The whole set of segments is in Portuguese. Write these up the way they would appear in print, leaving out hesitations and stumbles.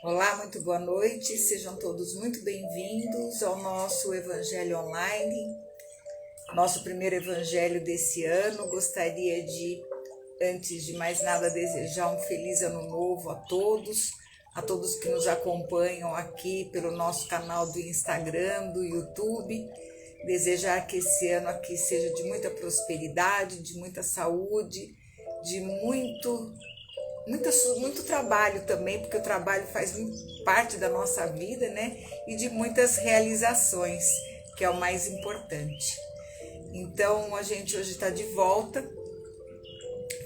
Olá, muito boa noite, sejam todos muito bem-vindos ao nosso Evangelho Online, nosso primeiro Evangelho desse ano. Gostaria de, antes de mais nada, desejar um feliz ano novo a todos que nos acompanham aqui pelo nosso canal do Instagram, do YouTube. Desejar que esse ano aqui seja de muita prosperidade, de muita saúde, de muito trabalho também, porque o trabalho faz parte da nossa vida, né? E de muitas realizações, que é o mais importante. Então, a gente hoje está de volta,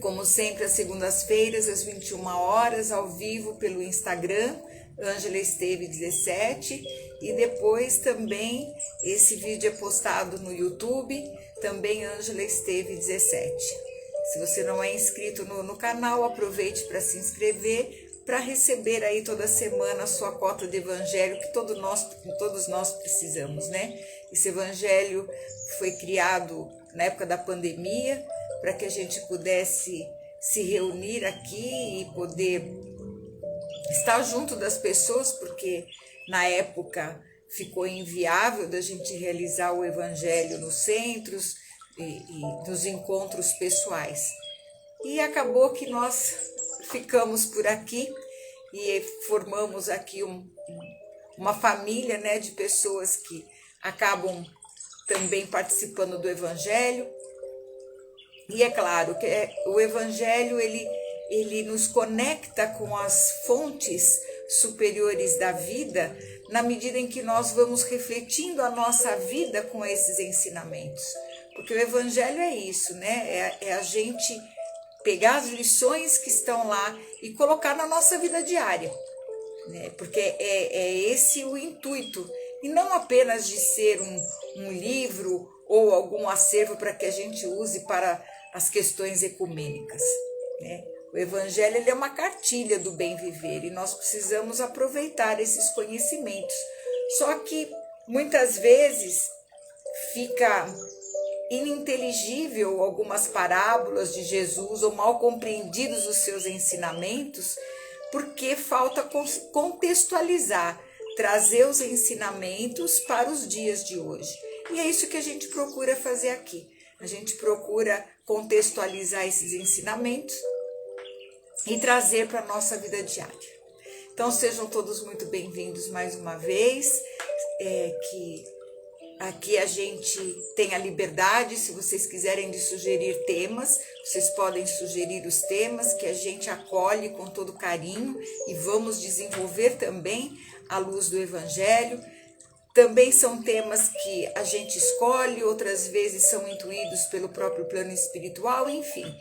como sempre, às segundas-feiras, às 21 horas, ao vivo pelo Instagram, Ângela Esteve 17, e depois também esse vídeo é postado no YouTube, também Ângela Esteve 17. Se você não é inscrito no canal, aproveite para se inscrever, para receber aí toda semana a sua cota de evangelho que todos nós precisamos, né? Esse evangelho foi criado na época da pandemia, para que a gente pudesse se reunir aqui e poder estar junto das pessoas, porque na época ficou inviável da gente realizar o evangelho nos centros, e dos encontros pessoais. E acabou que nós ficamos por aqui e formamos aqui uma família, né, de pessoas que acabam também participando do Evangelho. E é claro que o Evangelho ele nos conecta com as fontes superiores da vida, na medida em que nós vamos refletindo a nossa vida com esses ensinamentos. Porque o Evangelho é isso, né? É a gente pegar as lições que estão lá e colocar na nossa vida diária, né? Porque é esse o intuito, e não apenas de ser um livro ou algum acervo para que a gente use para as questões ecumênicas, né? O Evangelho ele é uma cartilha do bem viver e nós precisamos aproveitar esses conhecimentos. Só que muitas vezes fica ininteligível algumas parábolas de Jesus ou mal compreendidos os seus ensinamentos, porque falta contextualizar, trazer os ensinamentos para os dias de hoje. E é isso que a gente procura fazer aqui. A gente procura contextualizar esses ensinamentos e trazer para a nossa vida diária. Então sejam todos muito bem-vindos mais uma vez, que aqui a gente tem a liberdade, se vocês quiserem, de sugerir temas, vocês podem sugerir os temas que a gente acolhe com todo carinho e vamos desenvolver também à luz do Evangelho. Também são temas que a gente escolhe, outras vezes são intuídos pelo próprio plano espiritual, enfim.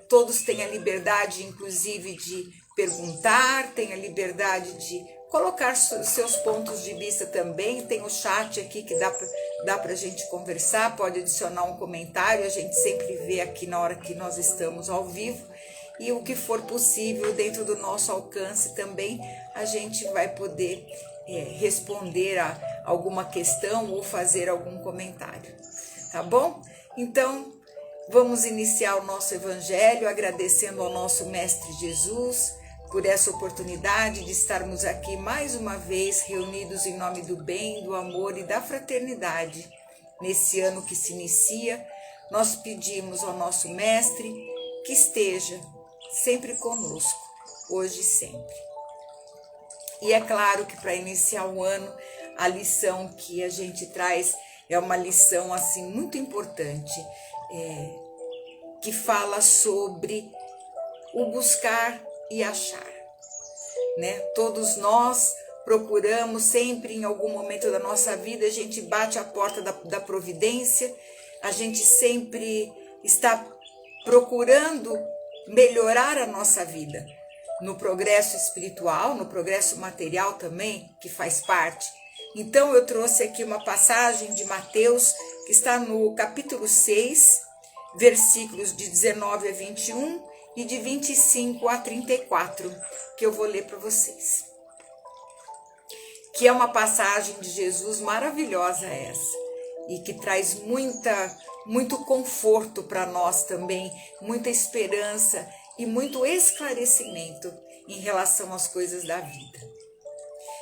Todos têm a liberdade, inclusive, de perguntar, têm a liberdade de colocar seus pontos de vista também. Tem o chat aqui que dá para a gente conversar, pode adicionar um comentário, a gente sempre vê aqui na hora que nós estamos ao vivo. E o que for possível, dentro do nosso alcance também, a gente vai poder responder a alguma questão ou fazer algum comentário, tá bom? Então, vamos iniciar o nosso Evangelho agradecendo ao nosso Mestre Jesus por essa oportunidade de estarmos aqui mais uma vez reunidos em nome do bem, do amor e da fraternidade. Nesse ano que se inicia, nós pedimos ao nosso Mestre que esteja sempre conosco, hoje e sempre. E é claro que para iniciar o ano, a lição que a gente traz é uma lição assim muito importante, que fala sobre o buscar e achar, né? Todos nós procuramos sempre, em algum momento da nossa vida, a gente bate a porta da providência, a gente sempre está procurando melhorar a nossa vida, no progresso espiritual, no progresso material também, que faz parte. Então eu trouxe aqui uma passagem de Mateus, que está no capítulo 6, versículos de 19 a 21 e de 25 a 34, que eu vou ler para vocês. Que é uma passagem de Jesus maravilhosa essa, e que traz muito conforto para nós também, muita esperança e muito esclarecimento. em relação às coisas da vida.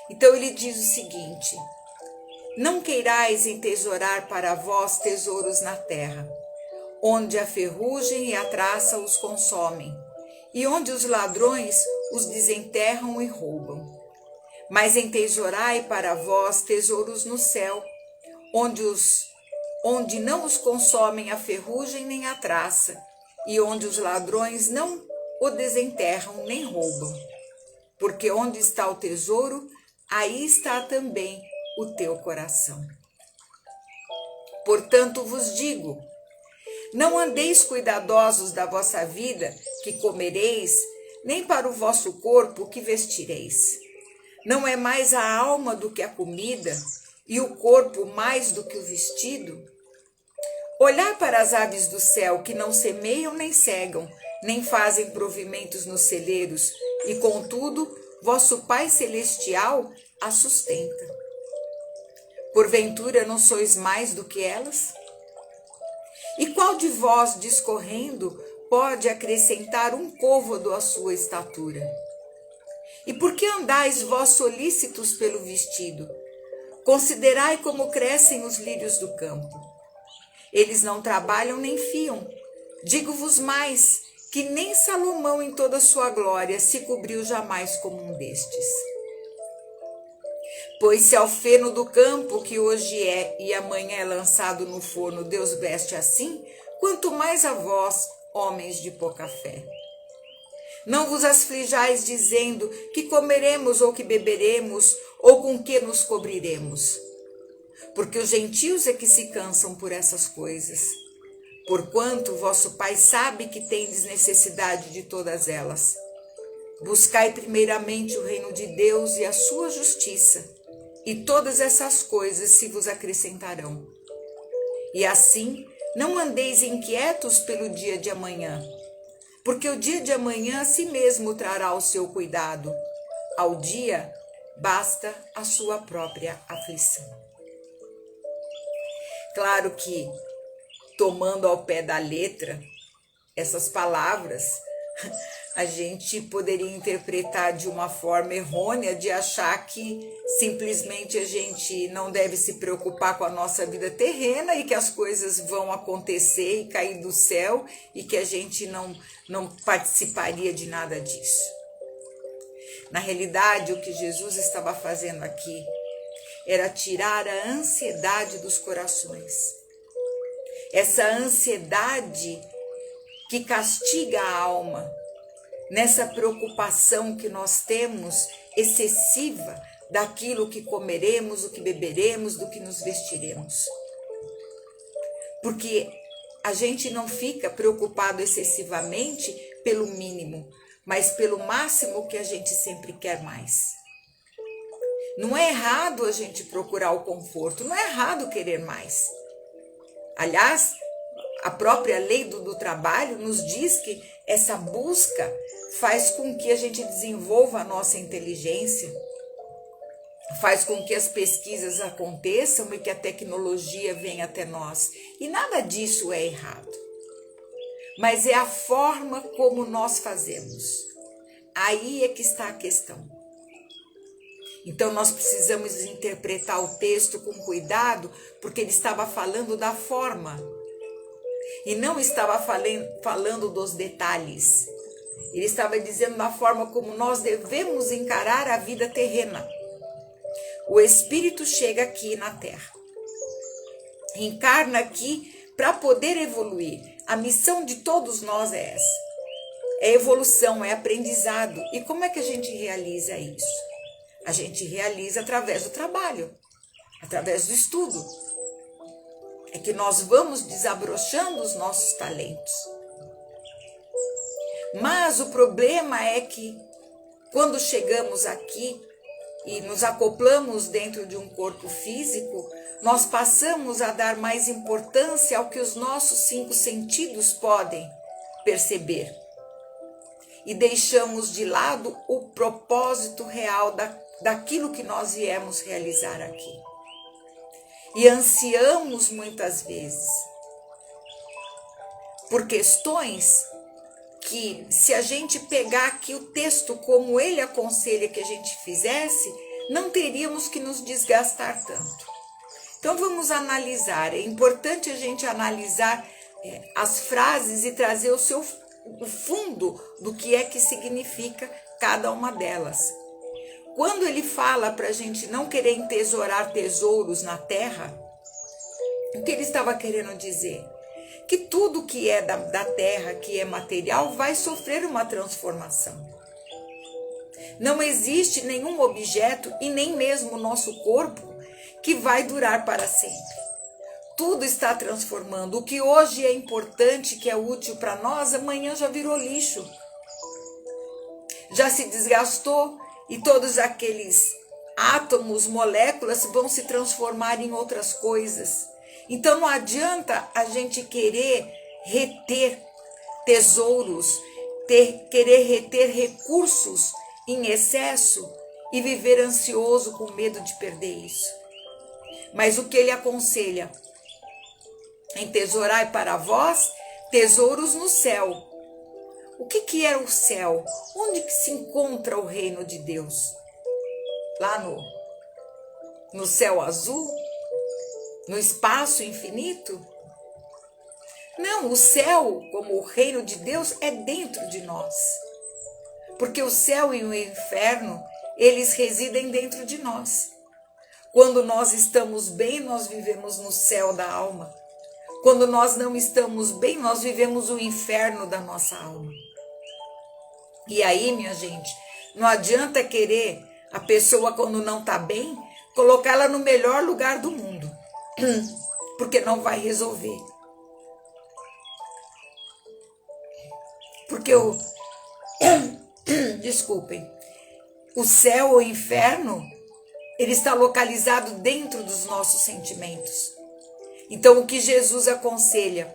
Então ele diz o seguinte: não queirais entesourar para vós tesouros na terra, onde a ferrugem e a traça os consomem, e onde os ladrões os desenterram e roubam. Mas entesourai para vós tesouros no céu, onde não os consomem a ferrugem nem a traça, e onde os ladrões não o desenterram nem roubam. Porque onde está o tesouro, aí está também o teu coração. Portanto vos digo, não andeis cuidadosos da vossa vida, que comereis, nem para o vosso corpo, que vestireis. Não é mais a alma do que a comida, e o corpo mais do que o vestido? Olhai para as aves do céu, que não semeiam nem cegam, nem fazem provimentos nos celeiros, e contudo, vosso Pai Celestial as sustenta. Porventura não sois mais do que elas? E qual de vós, discorrendo, pode acrescentar um côvado à sua estatura? E por que andais vós solícitos pelo vestido? Considerai como crescem os lírios do campo. Eles não trabalham nem fiam. Digo-vos mais, que nem Salomão em toda a sua glória se cobriu jamais como um destes. Pois se ao feno do campo, que hoje é e amanhã é lançado no forno, Deus veste assim, quanto mais a vós, homens de pouca fé. Não vos aflijais dizendo que comeremos ou que beberemos, ou com que nos cobriremos. Porque os gentios é que se cansam por essas coisas. Porquanto vosso Pai sabe que tendes necessidade de todas elas. Buscai primeiramente o reino de Deus e a sua justiça, e todas essas coisas se vos acrescentarão. E assim, não andeis inquietos pelo dia de amanhã, porque o dia de amanhã a si mesmo trará o seu cuidado. Ao dia basta a sua própria aflição. Claro que, tomando ao pé da letra essas palavras, a gente poderia interpretar de uma forma errônea de achar que simplesmente a gente não deve se preocupar com a nossa vida terrena e que as coisas vão acontecer e cair do céu e que a gente não participaria de nada disso. Na realidade, o que Jesus estava fazendo aqui era tirar a ansiedade dos corações. Essa ansiedade que castiga a alma, nessa preocupação que nós temos excessiva daquilo que comeremos, o que beberemos, do que nos vestiremos. Porque a gente não fica preocupado excessivamente pelo mínimo, mas pelo máximo que a gente sempre quer mais. Não é errado a gente procurar o conforto, não é errado querer mais. Aliás, a própria lei do trabalho nos diz que essa busca faz com que a gente desenvolva a nossa inteligência, faz com que as pesquisas aconteçam e que a tecnologia venha até nós. E nada disso é errado. Mas é a forma como nós fazemos. Aí é que está a questão. Então nós precisamos interpretar o texto com cuidado, porque ele estava falando da forma. E não estava falando dos detalhes. Ele estava dizendo da forma como nós devemos encarar a vida terrena. O Espírito chega aqui na Terra. Encarna aqui para poder evoluir. A missão de todos nós é essa. É evolução, é aprendizado. E como é que a gente realiza isso? A gente realiza através do trabalho, através do estudo. É que nós vamos desabrochando os nossos talentos. Mas o problema é que quando chegamos aqui e nos acoplamos dentro de um corpo físico, nós passamos a dar mais importância ao que os nossos 5 sentidos podem perceber. E deixamos de lado o propósito real daquilo que nós viemos realizar aqui. E ansiamos muitas vezes por questões que se a gente pegar aqui o texto como ele aconselha que a gente fizesse, não teríamos que nos desgastar tanto. Então vamos analisar, é importante a gente analisar as frases e trazer o fundo do que é que significa cada uma delas. Quando ele fala para a gente não querer entesourar tesouros na terra, o que ele estava querendo dizer? Que tudo que é da terra, que é material, vai sofrer uma transformação. Não existe nenhum objeto e nem mesmo o nosso corpo que vai durar para sempre. Tudo está transformando. O que hoje é importante, que é útil para nós, amanhã já virou lixo. Já se desgastou e todos aqueles átomos, moléculas vão se transformar em outras coisas. Então não adianta a gente querer reter tesouros, querer reter recursos em excesso e viver ansioso com medo de perder isso. Mas o que ele aconselha? Entesourai para vós tesouros no céu. O que é o céu? Onde que se encontra o reino de Deus? Lá no céu azul? No espaço infinito? Não, o céu, como o reino de Deus, é dentro de nós. Porque o céu e o inferno, eles residem dentro de nós. Quando nós estamos bem, nós vivemos no céu da alma. Quando nós não estamos bem, nós vivemos o inferno da nossa alma. E aí, minha gente, não adianta querer a pessoa, quando não está bem, colocar ela no melhor lugar do mundo. Porque não vai resolver. Porque desculpem, o céu ou o inferno, ele está localizado dentro dos nossos sentimentos. Então o que Jesus aconselha?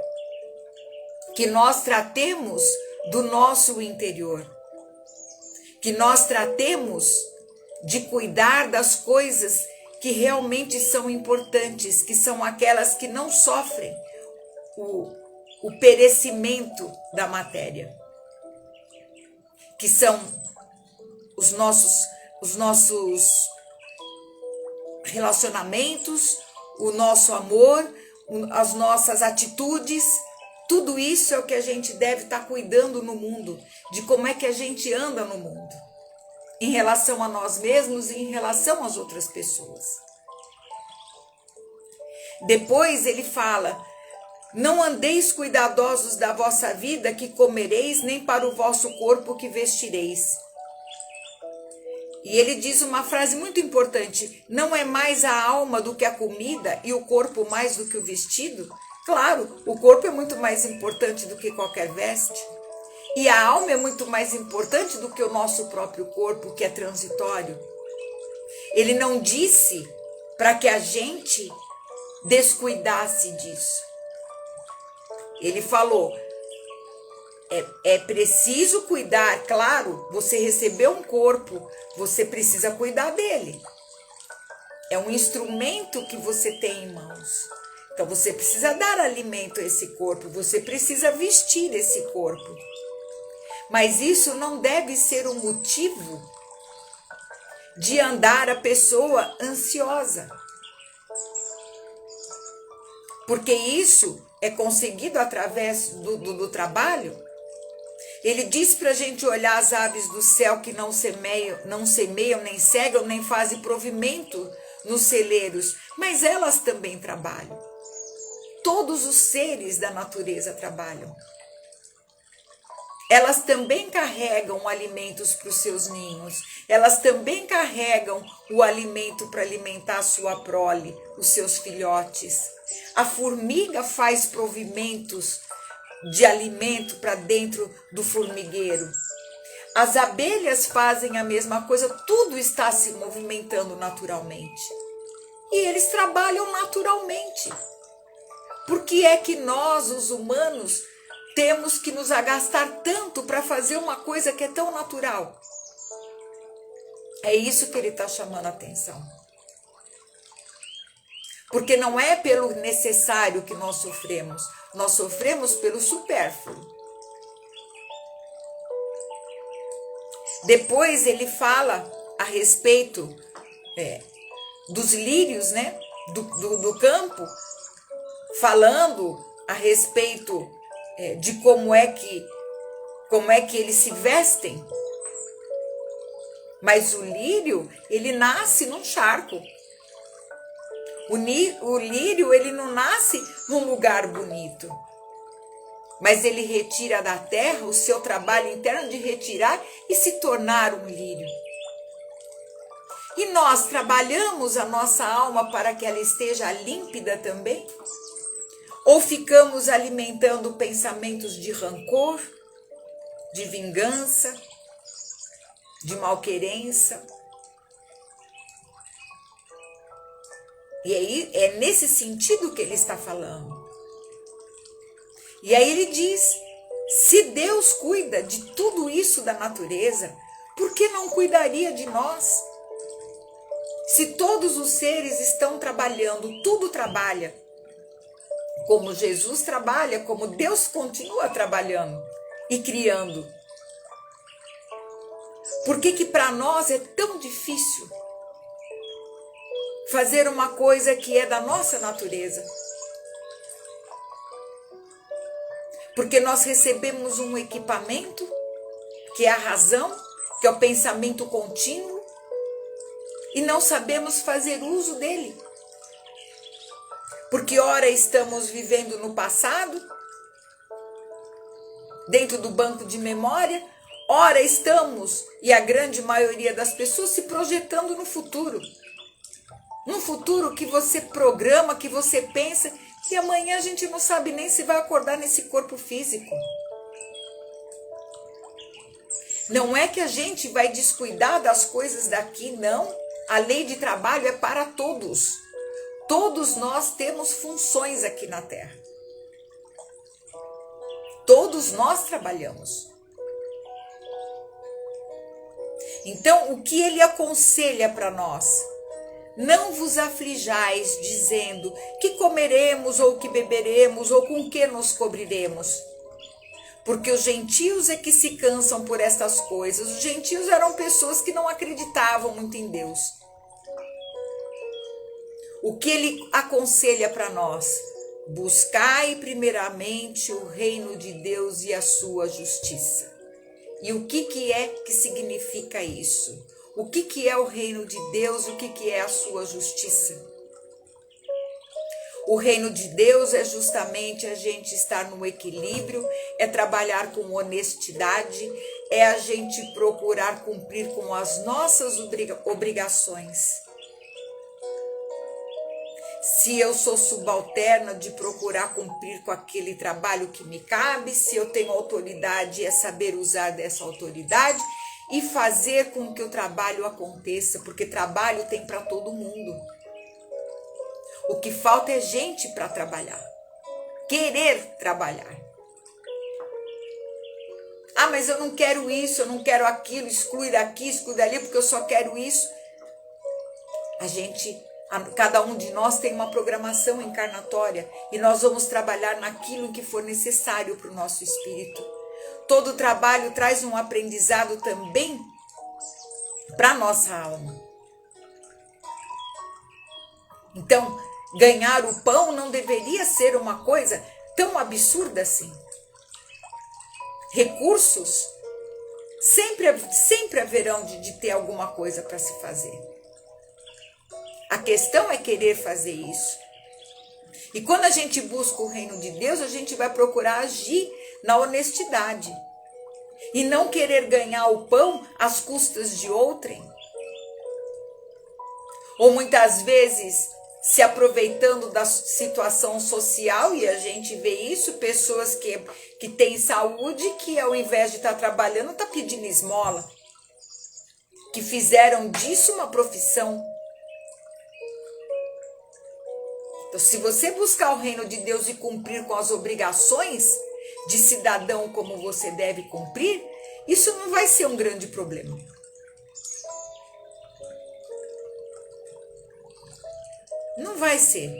Que nós tratemos do nosso interior. Que nós tratemos de cuidar das coisas que realmente são importantes, que são aquelas que não sofrem o perecimento da matéria. Que são os nossos relacionamentos, o nosso amor, as nossas atitudes. Tudo isso é o que a gente deve estar cuidando no mundo, de como é que a gente anda no mundo, em relação a nós mesmos e em relação às outras pessoas. Depois ele fala: não andeis cuidadosos da vossa vida que comereis, nem para o vosso corpo que vestireis. E ele diz uma frase muito importante: não é mais a alma do que a comida e o corpo mais do que o vestido? Claro, o corpo é muito mais importante do que qualquer veste. E a alma é muito mais importante do que o nosso próprio corpo, que é transitório. Ele não disse para que a gente descuidasse disso. Ele falou: é preciso cuidar, claro, você recebeu um corpo, você precisa cuidar dele. É um instrumento que você tem em mãos. Então você precisa dar alimento a esse corpo, você precisa vestir esse corpo. Mas isso não deve ser um motivo de andar a pessoa ansiosa. Porque isso é conseguido através do trabalho. Ele diz para a gente olhar as aves do céu que não semeiam, nem cegam, nem fazem provimento nos celeiros, mas elas também trabalham. Todos os seres da natureza trabalham. Elas também carregam alimentos para os seus ninhos. Elas também carregam o alimento para alimentar a sua prole, os seus filhotes. A formiga faz provimentos de alimento para dentro do formigueiro. As abelhas fazem a mesma coisa. Tudo está se movimentando naturalmente. E eles trabalham naturalmente. Por que é que nós, os humanos, temos que nos agastar tanto para fazer uma coisa que é tão natural? É isso que ele está chamando a atenção. Porque não é pelo necessário que nós sofremos pelo supérfluo. Depois ele fala a respeito dos lírios, né? Do campo, falando a respeito de como é que eles se vestem. Mas o lírio, ele nasce num charco. O lírio, ele não nasce num lugar bonito. Mas ele retira da terra o seu trabalho interno de retirar e se tornar um lírio. E nós trabalhamos a nossa alma para que ela esteja límpida também? Ou ficamos alimentando pensamentos de rancor, de vingança, de malquerença? E aí é nesse sentido que ele está falando. E aí ele diz, se Deus cuida de tudo isso da natureza, por que não cuidaria de nós? Se todos os seres estão trabalhando, tudo trabalha, como Jesus trabalha, como Deus continua trabalhando e criando. Por que para nós é tão difícil fazer uma coisa que é da nossa natureza? Porque nós recebemos um equipamento, que é a razão, que é o pensamento contínuo, e não sabemos fazer uso dele. Porque ora estamos vivendo no passado, dentro do banco de memória, ora estamos, e a grande maioria das pessoas, se projetando no futuro. Num futuro que você programa, que você pensa, e amanhã a gente não sabe nem se vai acordar nesse corpo físico. Não é que a gente vai descuidar das coisas daqui, não. A lei de trabalho é para todos. Todos nós temos funções aqui na Terra. Todos nós trabalhamos. Então, o que ele aconselha para nós? Não vos aflijais, dizendo que comeremos, ou que beberemos, ou com que nos cobriremos. Porque os gentios é que se cansam por estas coisas. Os gentios eram pessoas que não acreditavam muito em Deus. O que ele aconselha para nós? Buscai primeiramente o reino de Deus e a sua justiça. E o que é que significa isso? O que é o reino de Deus? O que é a sua justiça? O reino de Deus é justamente a gente estar no equilíbrio, é trabalhar com honestidade, é a gente procurar cumprir com as nossas obrigações. Se eu sou subalterna, de procurar cumprir com aquele trabalho que me cabe, se eu tenho autoridade, é saber usar dessa autoridade e fazer com que o trabalho aconteça, porque trabalho tem para todo mundo. O que falta é gente para trabalhar, querer trabalhar. Ah, mas eu não quero isso, eu não quero aquilo, exclui daqui, exclui dali, porque eu só quero isso. Cada um de nós tem uma programação encarnatória e nós vamos trabalhar naquilo que for necessário para o nosso espírito. Todo trabalho traz um aprendizado também para a nossa alma. Então, ganhar o pão não deveria ser uma coisa tão absurda assim. Recursos sempre haverão de ter alguma coisa para se fazer. A questão é querer fazer isso. E quando a gente busca o reino de Deus, a gente vai procurar agir na honestidade. E não querer ganhar o pão às custas de outrem. Ou muitas vezes se aproveitando da situação social, e a gente vê isso, pessoas que têm saúde, que ao invés de estar trabalhando, está pedindo esmola. Que fizeram disso uma profissão. Então, se você buscar o reino de Deus e cumprir com as obrigações de cidadão como você deve cumprir, isso não vai ser um grande problema. Não vai ser.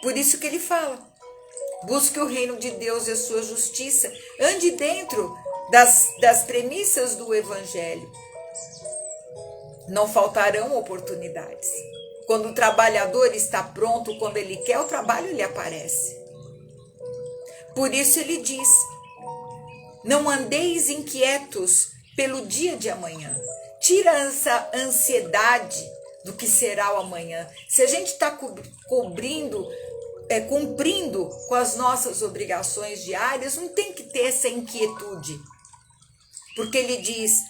Por isso que ele fala, busque o reino de Deus e a sua justiça, ande dentro das premissas do Evangelho. Não faltarão oportunidades. Quando o trabalhador está pronto, quando ele quer, o trabalho lhe aparece. Por isso ele diz: não andeis inquietos pelo dia de amanhã. Tira essa ansiedade do que será o amanhã. Se a gente está cumprindo com as nossas obrigações diárias, não tem que ter essa inquietude. Porque ele diz: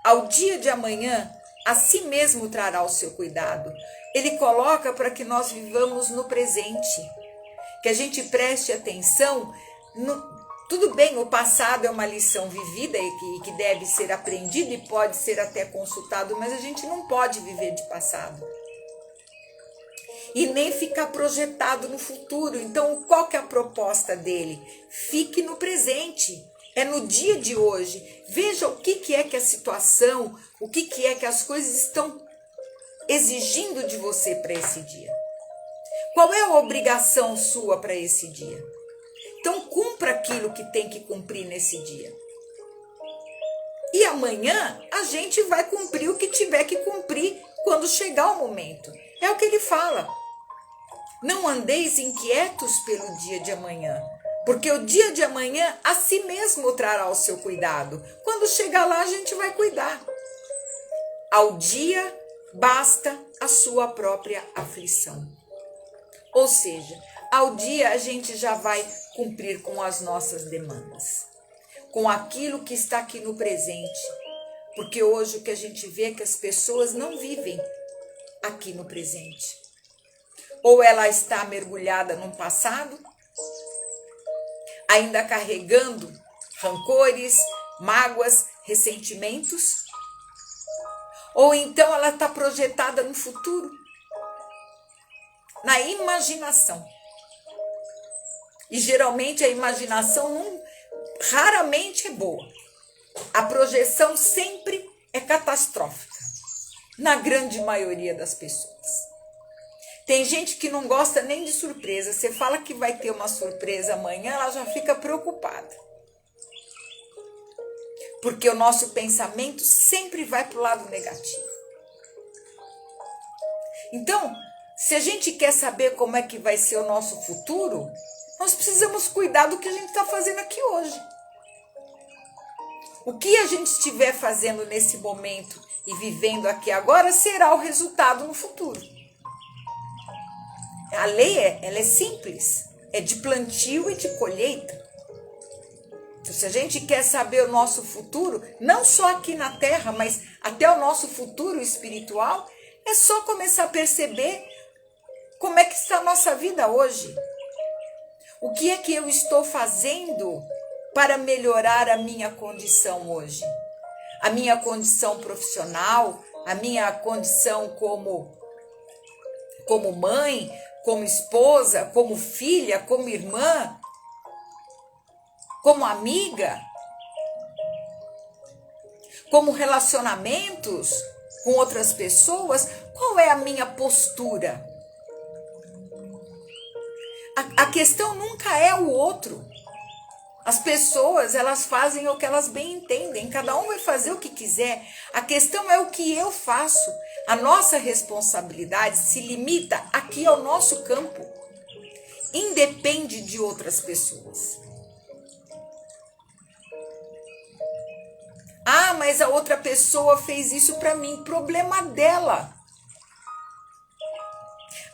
ao dia de amanhã, a si mesmo trará o seu cuidado. Ele coloca para que nós vivamos no presente, que a gente preste atenção. Tudo bem, o passado é uma lição vivida e que deve ser aprendida e pode ser até consultado, mas a gente não pode viver de passado. E nem ficar projetado no futuro. Então, qual que é a proposta dele? Fique no presente. É no dia de hoje. Veja o que é que a situação, o que é que as coisas estão exigindo de você para esse dia. Qual é a obrigação sua para esse dia? Então, cumpra aquilo que tem que cumprir nesse dia. E amanhã a gente vai cumprir o que tiver que cumprir quando chegar o momento. É o que ele fala. Não andeis inquietos pelo dia de amanhã, porque o dia de amanhã a si mesmo trará o seu cuidado. Quando chegar lá, a gente vai cuidar. Ao dia basta a sua própria aflição. Ou seja, ao dia a gente já vai cumprir com as nossas demandas, com aquilo que está aqui no presente. Porque hoje o que a gente vê é que as pessoas não vivem aqui no presente. Ou ela está mergulhada no passado, ainda carregando rancores, mágoas, ressentimentos, ou então ela está projetada no futuro, na imaginação. E geralmente a imaginação raramente é boa. A projeção sempre é catastrófica, na grande maioria das pessoas. Tem gente que não gosta nem de surpresa. Você fala que vai ter uma surpresa amanhã, ela já fica preocupada. Porque o nosso pensamento sempre vai para o lado negativo. Então, se a gente quer saber como é que vai ser o nosso futuro, nós precisamos cuidar do que a gente está fazendo aqui hoje. O que a gente estiver fazendo nesse momento e vivendo aqui agora será o resultado no futuro. A lei ela é simples, é de plantio e de colheita. Então, se a gente quer saber o nosso futuro, não só aqui na Terra, mas até o nosso futuro espiritual, é só começar a perceber como é que está a nossa vida hoje. O que é que eu estou fazendo para melhorar a minha condição hoje? A minha condição profissional, a minha condição como mãe, como esposa, como filha, como irmã, como amiga, como relacionamentos com outras pessoas. Qual é a minha postura? A questão nunca é o outro. As pessoas, elas fazem o que elas bem entendem. Cada um vai fazer o que quiser. A questão é o que eu faço. A nossa responsabilidade se limita aqui ao nosso campo. Independe de outras pessoas. Ah, mas a outra pessoa fez isso para mim. Problema dela.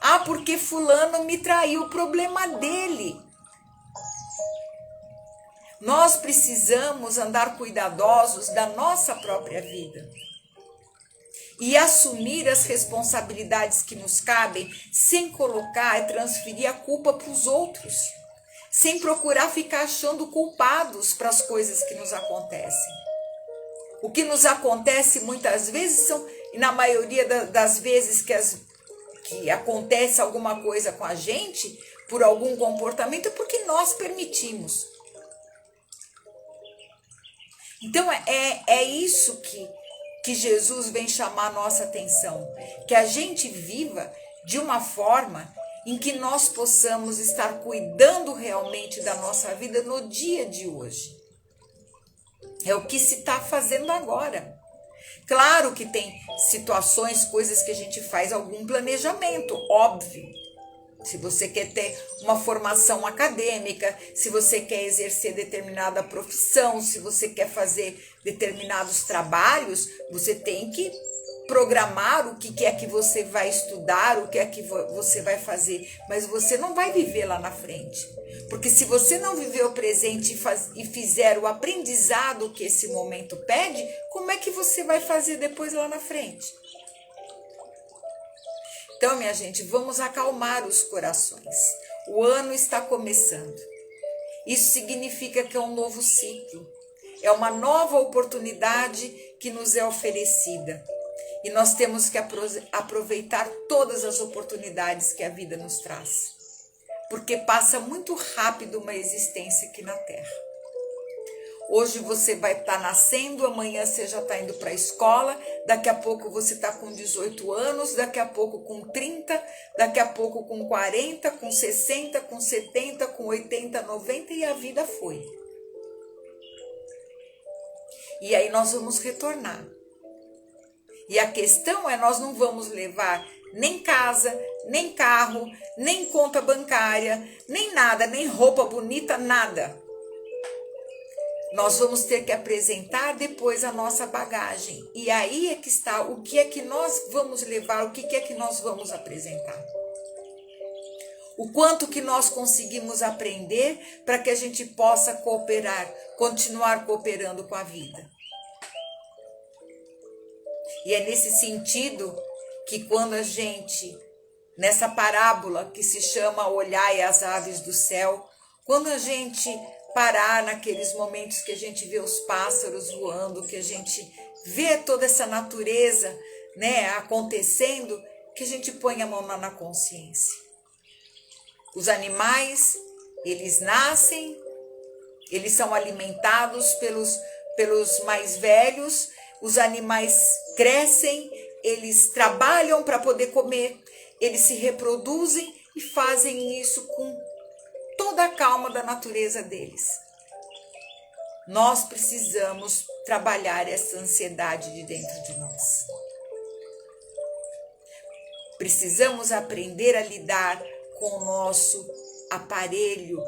Ah, porque fulano me traiu. Problema dele. Nós precisamos andar cuidadosos da nossa própria vida e assumir as responsabilidades que nos cabem, sem colocar e transferir a culpa para os outros, sem procurar ficar achando culpados para as coisas que nos acontecem. O que nos acontece muitas vezes e na maioria das vezes que acontece alguma coisa com a gente, por algum comportamento, é porque nós permitimos. Então, é isso que Jesus vem chamar a nossa atenção. Que a gente viva de uma forma em que nós possamos estar cuidando realmente da nossa vida no dia de hoje. É o que se está fazendo agora. Claro que tem situações, coisas que a gente faz algum planejamento, óbvio. Se você quer ter uma formação acadêmica, se você quer exercer determinada profissão, se você quer fazer determinados trabalhos, você tem que programar o que é que você vai estudar, o que é que você vai fazer, mas você não vai viver lá na frente. Porque se você não viver o presente e fizer o aprendizado que esse momento pede, como é que você vai fazer depois lá na frente? Então, minha gente, vamos acalmar os corações. O ano está começando. Isso significa que é um novo ciclo. É uma nova oportunidade que nos é oferecida. E nós temos que aproveitar todas as oportunidades que a vida nos traz. Porque passa muito rápido uma existência aqui na Terra. Hoje você vai estar nascendo, amanhã você já está indo para a escola, daqui a pouco você está com 18 anos, daqui a pouco com 30, daqui a pouco com 40, com 60, com 70, com 80, 90 e a vida foi. E aí nós vamos retornar. E a questão é, nós não vamos levar nem casa, nem carro, nem conta bancária, nem nada, nem roupa bonita, nada. Nós vamos ter que apresentar depois a nossa bagagem. E aí é que está o que é que nós vamos levar, o que é que nós vamos apresentar. O quanto que nós conseguimos aprender para que a gente possa cooperar, continuar cooperando com a vida. E é nesse sentido que quando a gente, nessa parábola que se chama Olhai as aves do céu, quando a gente parar naqueles momentos que a gente vê os pássaros voando, que a gente vê toda essa natureza, né, acontecendo, que a gente põe a mão na consciência. Os animais, eles nascem, eles são alimentados pelos mais velhos, os animais crescem, eles trabalham para poder comer, eles se reproduzem e fazem isso com toda a calma da natureza deles. Nós precisamos trabalhar essa ansiedade de dentro de nós. Precisamos aprender a lidar com o nosso aparelho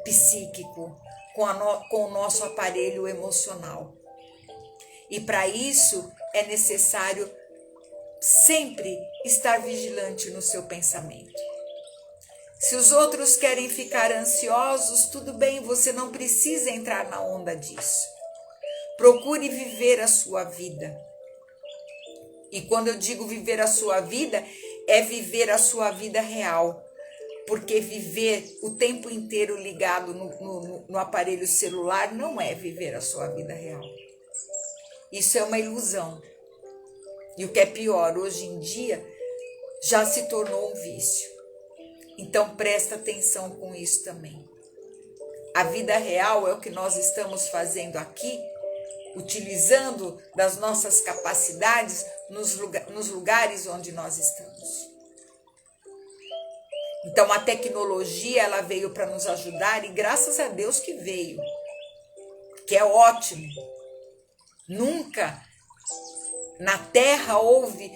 psíquico, com o nosso aparelho emocional. E para isso é necessário sempre estar vigilante no seu pensamento. Se os outros querem ficar ansiosos, tudo bem, você não precisa entrar na onda disso. Procure viver a sua vida. E quando eu digo viver a sua vida, é viver a sua vida real. Porque viver o tempo inteiro ligado no aparelho celular não é viver a sua vida real. Isso é uma ilusão. E o que é pior, hoje em dia, já se tornou um vício. Então presta atenção com isso também. A vida real é o que nós estamos fazendo aqui, utilizando das nossas capacidades nos lugares onde nós estamos. Então a tecnologia, ela veio para nos ajudar e graças a Deus que veio, que é ótimo. Nunca na Terra houve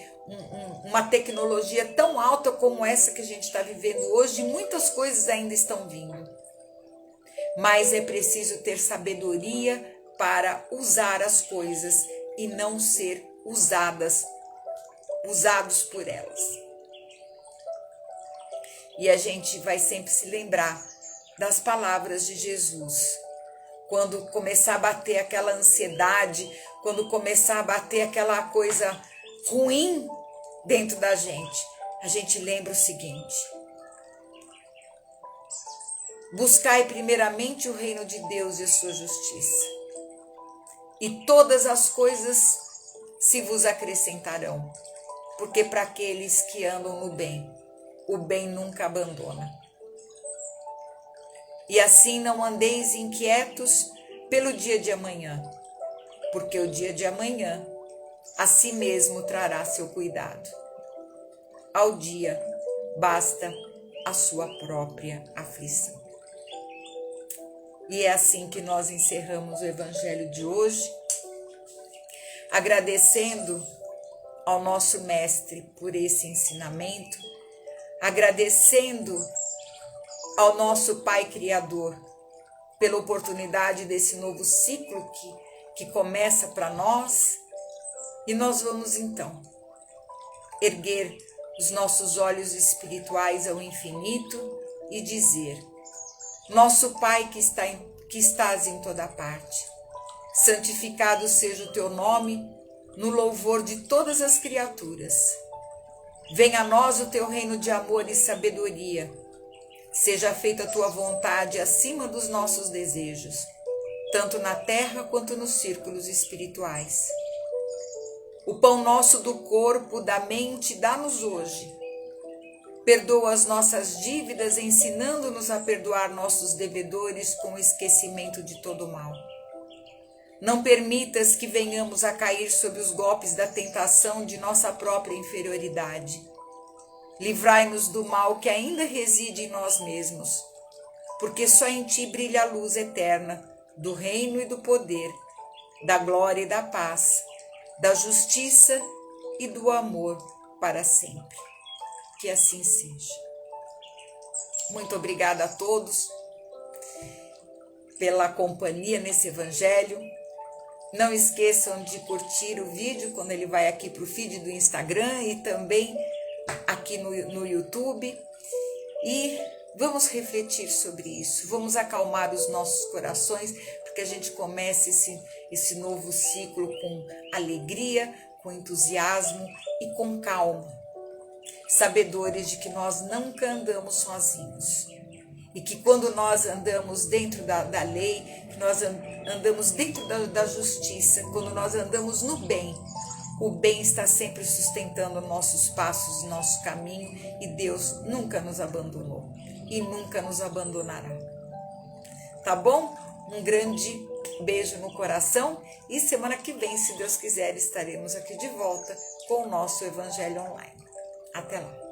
uma tecnologia tão alta como essa que a gente está vivendo hoje, e muitas coisas ainda estão vindo. Mas é preciso ter sabedoria para usar as coisas e não ser usados por elas. E a gente vai sempre se lembrar das palavras de Jesus. Quando começar a bater aquela ansiedade, quando começar a bater aquela coisa ruim dentro da gente, a gente lembra o seguinte: buscai primeiramente o reino de Deus e a sua justiça, e todas as coisas se vos acrescentarão, porque para aqueles que andam no bem, o bem nunca abandona. E assim não andeis inquietos pelo dia de amanhã, porque o dia de amanhã a si mesmo trará seu cuidado. Ao dia basta a sua própria aflição. E é assim que nós encerramos o Evangelho de hoje, agradecendo ao nosso Mestre por esse ensinamento, agradecendo ao nosso Pai Criador pela oportunidade desse novo ciclo que começa para nós. E nós vamos então erguer os nossos olhos espirituais ao infinito e dizer: nosso Pai que estás em toda parte, santificado seja o teu nome no louvor de todas as criaturas. Venha a nós o teu reino de amor e sabedoria. Seja feita a tua vontade acima dos nossos desejos, tanto na terra quanto nos círculos espirituais. O pão nosso do corpo, da mente, dá-nos hoje. Perdoa as nossas dívidas, ensinando-nos a perdoar nossos devedores com o esquecimento de todo o mal. Não permitas que venhamos a cair sob os golpes da tentação de nossa própria inferioridade. Livrai-nos do mal que ainda reside em nós mesmos, porque só em ti brilha a luz eterna do reino e do poder, da glória e da paz, da justiça e do amor para sempre. Que assim seja. Muito obrigada a todos pela companhia nesse Evangelho. Não esqueçam de curtir o vídeo quando ele vai aqui para o feed do Instagram e também aqui no YouTube. E vamos refletir sobre isso, vamos acalmar os nossos corações, para que a gente comece esse novo ciclo com alegria, com entusiasmo e com calma, sabedores de que nós nunca andamos sozinhos e que quando nós andamos dentro da lei, que nós andamos dentro da justiça, quando nós andamos no bem, o bem está sempre sustentando nossos passos, nosso caminho, e Deus nunca nos abandonou e nunca nos abandonará. Tá bom? Um grande beijo no coração e semana que vem, se Deus quiser, estaremos aqui de volta com o nosso Evangelho Online. Até lá!